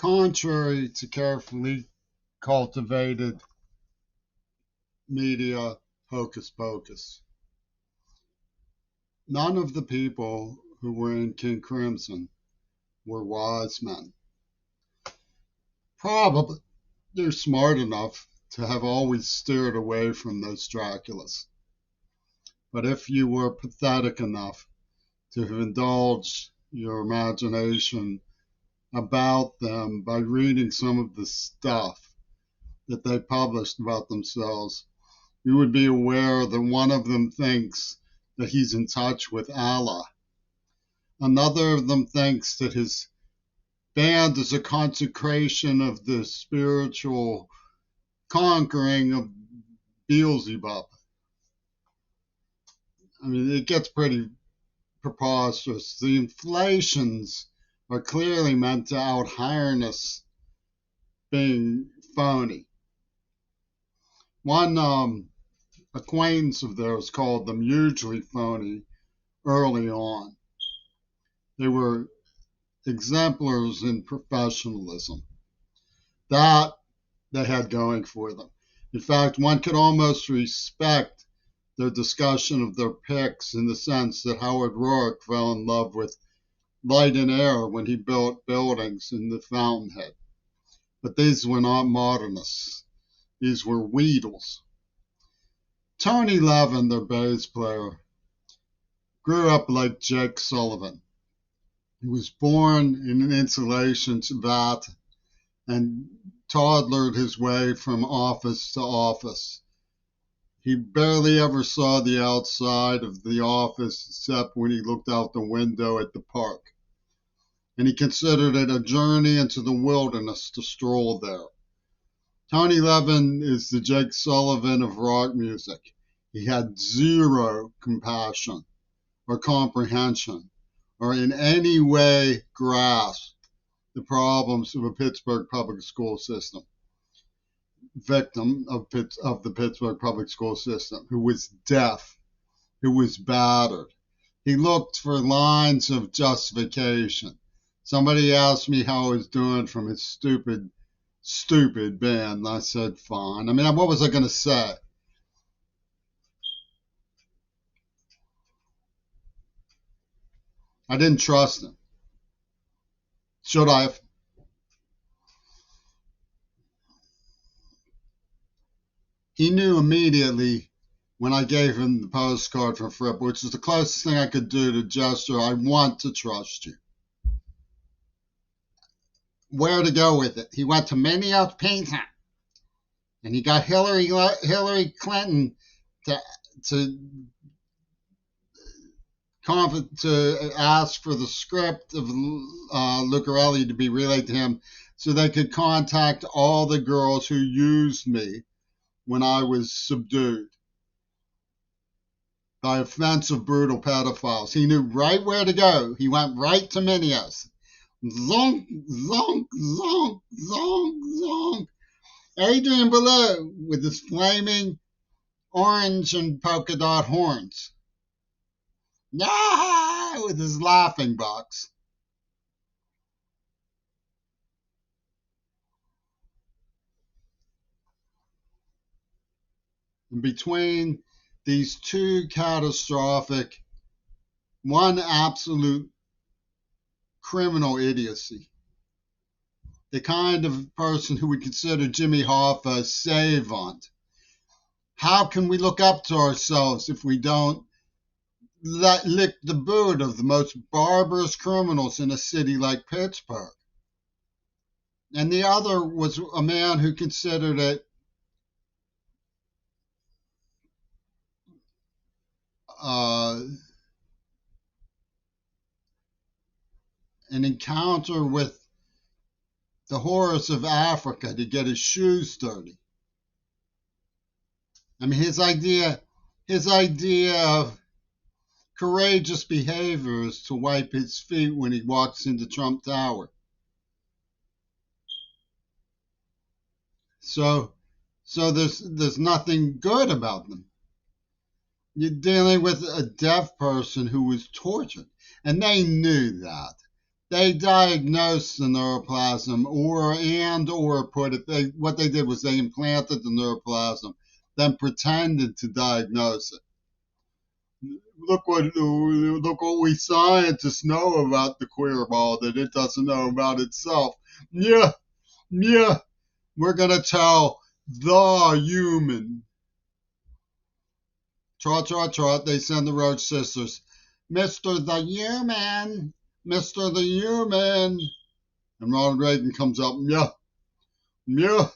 Contrary to carefully cultivated media hocus pocus, none of the people who were in King Crimson were wise men. Probably they're smart enough to have always steered away from those Draculas. But if you were pathetic enough to have indulged your imagination about them by reading some of the stuff that they published about themselves, you would be aware that one of them thinks that he's in touch with Allah. Another of them thinks that his band is a consecration of the spiritual conquering of Beelzebub. I mean, it gets pretty preposterous. The inflations are clearly meant to out-harness being phony. One acquaintance of theirs called them hugely phony early on. They were exemplars in professionalism. That they had going for them. In fact, one could almost respect their discussion of their picks in the sense that Howard Roark fell in love with light and air when he built buildings in the Fountainhead. But these were not modernists. These were Weedles. Tony Levin, their bass player, grew up like Jake Sullivan. He was born in an insulation vat and toddlered his way from office to office. He barely ever saw the outside of the office except when he looked out the window at the park. And he considered it a journey into the wilderness to stroll there. Tony Levin is the Jake Sullivan of rock music. He had zero compassion or comprehension or in any way grasped the problems of a Pittsburgh public school system. Victim of the Pittsburgh public school system, who was deaf, who was battered. He looked for lines of justification. Somebody asked me how I was doing from his stupid band, and I said, fine. I mean, what was I going to say? I didn't trust him. Should I have? He knew immediately when I gave him the postcard from Fripp, which is the closest thing I could do to gesture, I want to trust you. Where to go with it. He went to Minneapolis Painter, and he got Hillary Clinton to ask for the script of Lucarelli to be relayed to him so they could contact all the girls who used me when I was subdued by offensive, brutal pedophiles. He knew right where to go. He went right to Minneapolis. Zonk, zonk, zonk, zonk, zonk. Adrian Belew with his flaming orange and polka dot horns. Yeah, with his laughing box. And between these two catastrophic, one absolute criminal idiocy, the kind of person who would consider Jimmy Hoffa a savant. How can we look up to ourselves if we don't lick the boot of the most barbarous criminals in a city like Pittsburgh? And the other was a man who considered it an encounter with the horrors of Africa to get his shoes dirty. I mean, his idea of courageous behavior is to wipe his feet when he walks into Trump Tower. So there's nothing good about them. You're dealing with a deaf person who was tortured, and they knew that. They diagnosed the neuroplasm, or put it. What they did was they implanted the neuroplasm, then pretended to diagnose it. Look what we scientists know about the queer ball that it doesn't know about itself. Yeah, yeah. We're gonna tell the human. Trot, trot, trot. They send the Roach Sisters. Mr. the Human, Mr. the Human. And Ronald Reagan comes up, yeah, yeah.